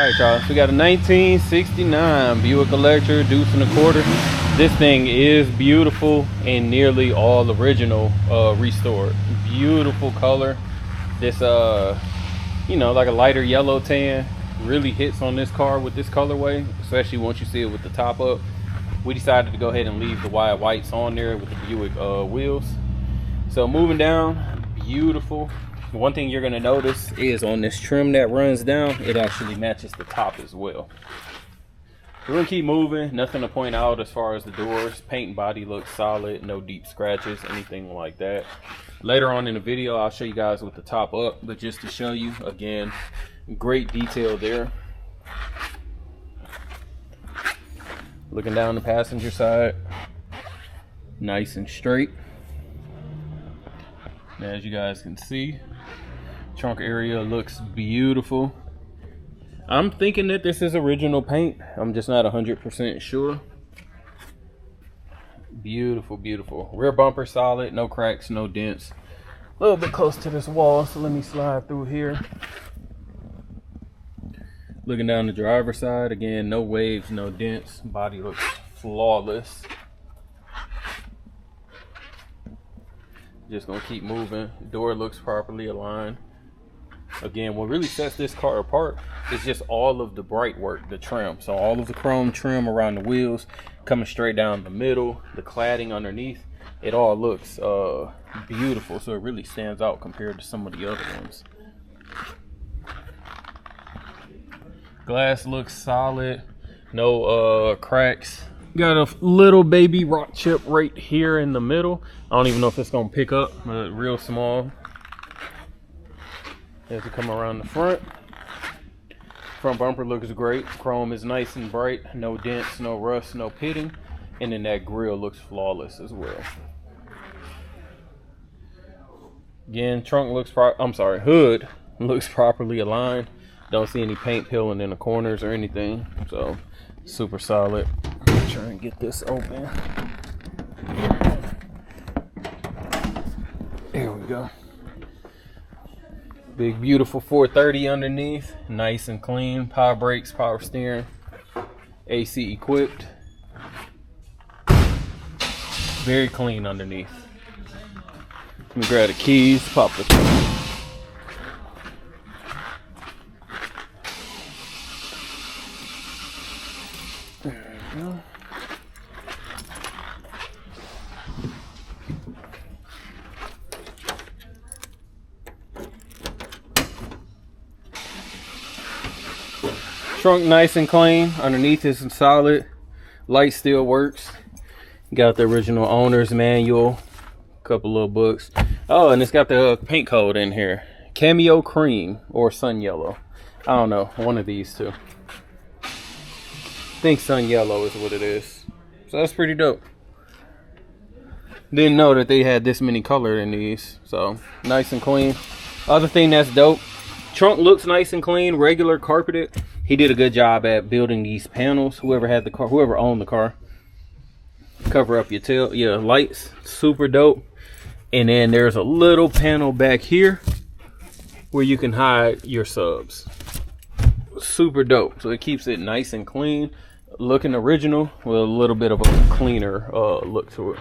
Alright y'all, so we got a 1969 Buick Electra, deuce and a quarter. This thing is beautiful and nearly all original, restored. Beautiful color. This you know, like a lighter yellow tan, really hits on this car with this colorway, especially once you see it with the top up. We decided to go ahead and leave the wide whites on there with the Buick wheels. So moving down, beautiful. One thing you're going to notice is on this trim that runs down, it actually matches the top as well. We're going to keep moving. Nothing to point out as far as the doors. Paint and body looks solid. No deep scratches, anything like that. Later on in the video, I'll show you guys with the top up. But just to show you, again, great detail there. Looking down the passenger side, nice and straight. And as you guys can see, trunk area looks beautiful. I'm thinking that this is original paint. I'm just not 100% sure. Beautiful, beautiful. Rear bumper solid, no cracks, no dents. A little bit close to this wall, so let me slide through here. Looking down the driver's side, again, no waves, no dents. Body looks flawless. Just gonna keep moving. Door looks properly aligned. Again, what really sets this car apart is just all of the bright work, the trim. So all of the chrome trim around the wheels, coming straight down the middle, the cladding underneath, it all looks beautiful. So it really stands out compared to some of the other ones. Glass looks solid, no cracks. Got a little baby rock chip right here in the middle. I don't even know if it's gonna pick up, but real small. As we come around the front, front bumper looks great. Chrome is nice and bright, no dents, no rust, no pitting, and then that grille looks flawless as well. Again, trunk looks hood looks properly aligned. Don't see any paint peeling in the corners or anything, so super solid. Try and get this open. There we go. Big beautiful 430 underneath, nice and clean. Power brakes, power steering, AC equipped. Very clean underneath. Let me grab the keys, pop the there we go. Trunk nice and clean. Underneath is solid. Light still works. Got the original owner's manual. Couple little books. Oh, and it's got the paint code in here. Cameo cream or sun yellow. I don't know. One of these two. I think sun yellow is what it is. So that's pretty dope. Didn't know that they had this many color in these. So nice and clean. Other thing that's dope. Trunk looks nice and clean. Regular carpeted. He did a good job at building these panels. Whoever had the car, whoever owned the car, cover up your tail, your lights. Super dope. And then there's a little panel back here where you can hide your subs. Super dope. So it keeps it nice and clean, looking original with a little bit of a cleaner look to it.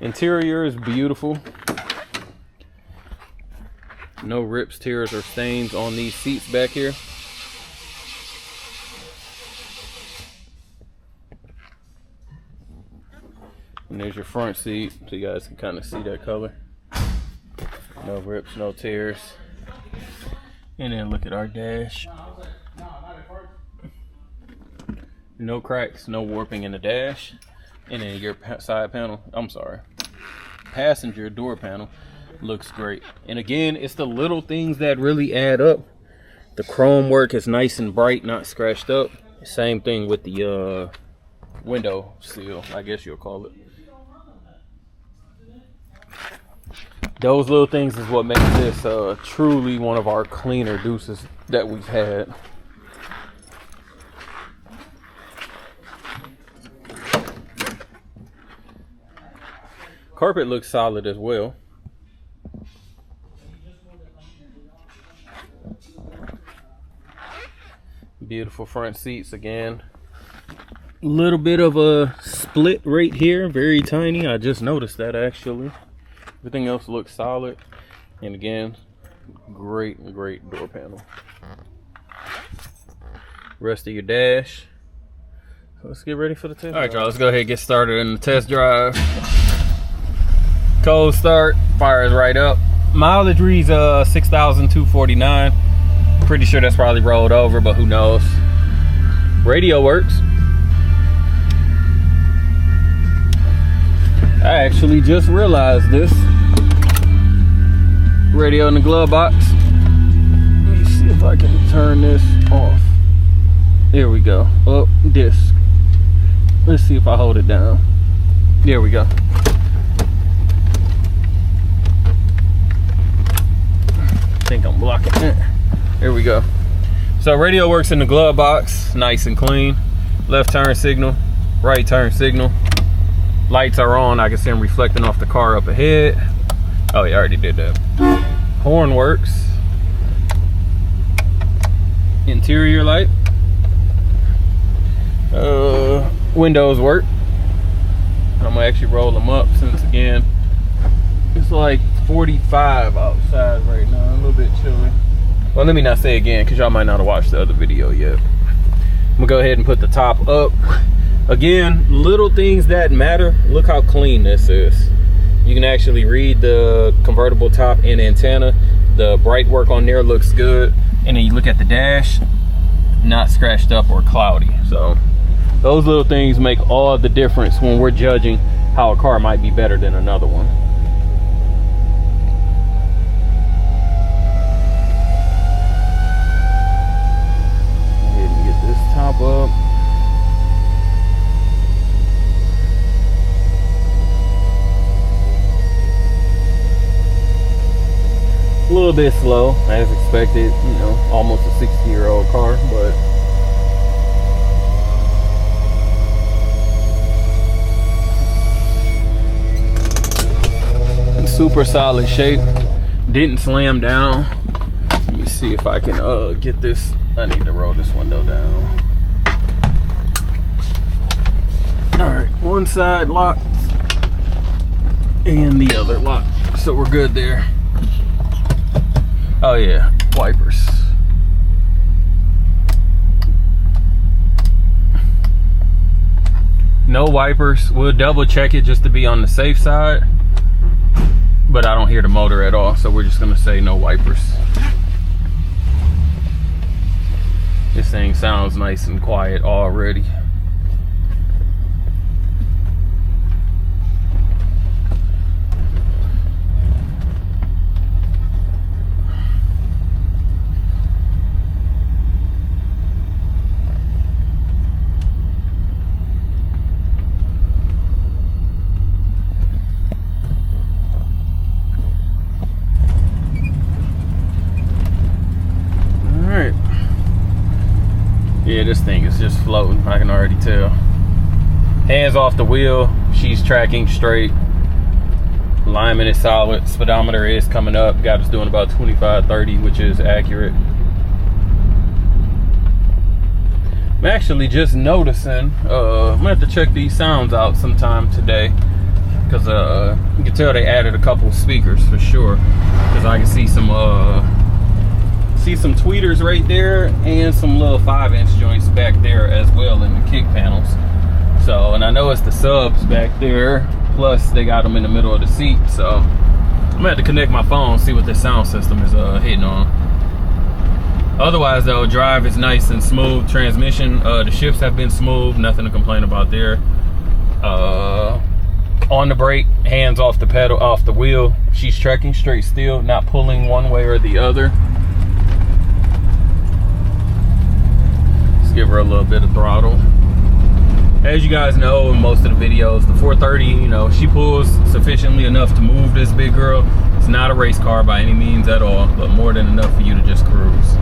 Interior is beautiful. No rips, tears, or stains on these seats back here. And there's your front seat, so you guys can kind of see that color. No rips, no tears. And then look at our dash. No cracks, no warping in the dash. And then your side panel, passenger door panel looks great. And again, it's the little things that really add up. The chrome work is nice and bright, not scratched up. Same thing with the window seal, I guess you'll call it. Those little things is what makes this truly one of our cleaner deuces that we've had. Carpet looks solid as well. Beautiful front seats again. Little bit of a split right here, very tiny. I just noticed that actually. Everything else looks solid. And again, great door panel. Rest of your dash. So let's get ready for the test drive. All right, y'all, let's go ahead and get started in the test drive. Cold start, fires right up. Mileage reads 6,249. Pretty sure that's probably rolled over, but who knows. Radio works. I actually just realized this. Radio in the glove box. Let me see if I can turn this off. There we go. Oh, disc. Let's see if I hold it down. There we go. I think I'm blocking it. There we go. So radio works in the glove box, nice and clean. Left turn signal, right turn signal. Lights are on. I can see them reflecting off the car up ahead. Oh yeah, I already did that. Horn works. Interior light. Windows work. I'm gonna actually roll them up since again it's like 45 outside right now. A little bit chilly. Well, let me not say again because y'all might not have watched the other video yet. I'm gonna go ahead and put the top up. Again, little things that matter. Look how clean this is. You can actually read the convertible top and antenna. The bright work on there looks good. And then you look at the dash, not scratched up or cloudy. So those little things make all the difference when we're judging how a car might be better than another one. Go ahead and get this top up. A little bit slow as expected, you know, almost a 60-year-old car, but super solid shape. Didn't slam down. Let me see if I can get this. I need to roll this window down. All right, one side locked and the other locked, so we're good there. Oh yeah, wipers. No wipers. We'll double check it just to be on the safe side, but I don't hear the motor at all, so we're just gonna say no wipers. This thing sounds nice and quiet already. Yeah, this thing is just floating, I can already tell. Hands off the wheel, she's tracking straight. Alignment is solid, speedometer is coming up. Got us doing about 25-30, which is accurate. I'm actually just noticing, I'm gonna have to check these sounds out sometime today. Because you can tell they added a couple of speakers for sure. Because I can see some tweeters right there and some little 5-inch joints back there as well in the kick panels. So, and I know it's the subs back there, plus they got them in the middle of the seat. So I'm gonna have to connect my phone, see what this sound system is hitting on. Otherwise though, drive is nice and smooth. Transmission, the shifts have been smooth, nothing to complain about there. On the brake, hands off the pedal, off the wheel. She's trekking straight still, not pulling one way or the other. Give her a little bit of throttle. As you guys know in most of the videos, the 430, you know, she pulls sufficiently enough to move this big girl. It's not a race car by any means at all, but more than enough for you to just cruise.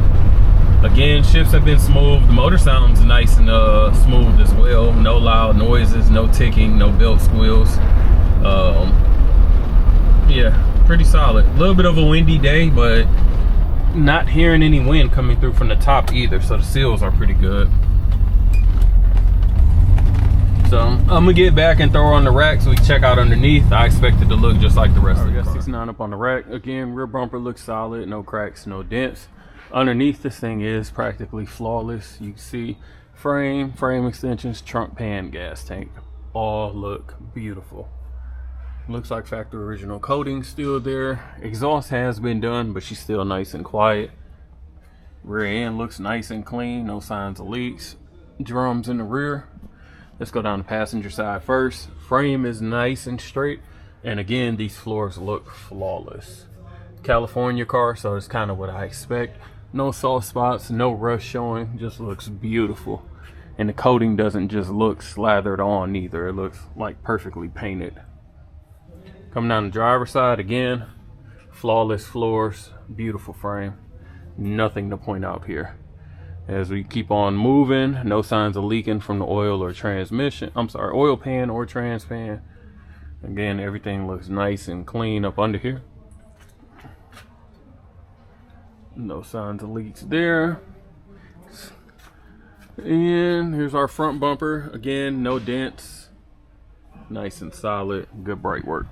Again, shifts have been smooth. The motor sounds nice and smooth as well. No loud noises, no ticking, no belt squeals. Yeah, pretty solid. A little bit of a windy day, but Not hearing any wind coming through from the top either, so the seals are pretty good. So I'm gonna get back and throw her on the rack so we can check out underneath. I expect it to look just like the rest of the car. We got 69 up on the rack. Again, rear bumper looks solid, no cracks, no dents. Underneath, this thing is practically flawless. You can see frame extensions, trunk pan, gas tank, all look beautiful. Looks like factory original coating still there. Exhaust has been done, but she's still nice and quiet. Rear end looks nice and clean, no signs of leaks. Drums in the rear. Let's go down the passenger side first. Frame is nice and straight, and again, these floors look flawless. California car, so it's kind of what I expect. No soft spots, no rust showing, just looks beautiful. And the coating doesn't just look slathered on either, it looks like perfectly painted. Coming down the driver's side, again, flawless floors, beautiful frame, nothing to point out here. As we keep on moving, no signs of leaking from the oil or transmission. I'm sorry, oil pan or trans pan. Again, everything looks nice and clean up under here. No signs of leaks there. And here's our front bumper. Again, no dents. Nice and solid, good brake work.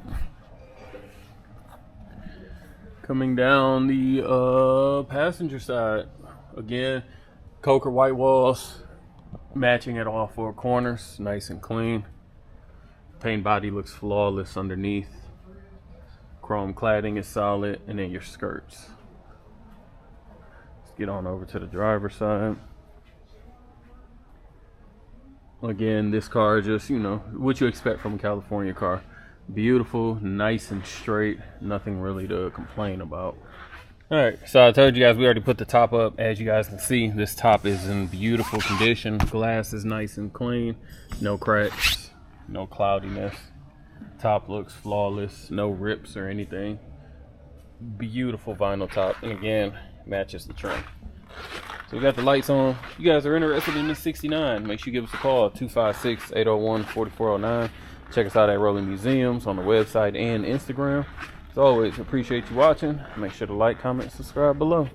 Coming down the passenger side, again, Coker white walls, matching at all four corners, nice and clean. Paint body looks flawless underneath. Chrome cladding is solid, and then your skirts. Let's get on over to the driver's side. Again, this car just, you know, what you expect from a California car. Beautiful, nice and straight, nothing really to complain about. Alright, so I told you guys we already put the top up. As you guys can see, this top is in beautiful condition. Glass is nice and clean, no cracks, no cloudiness. Top looks flawless, no rips or anything. Beautiful vinyl top, and again, matches the trim. So we got the lights on. If you guys are interested in this 69, make sure you give us a call, 256-801-4409. Check us out at Rolling Museums on the website and Instagram. As always, appreciate you watching. Make sure to like, comment, subscribe below.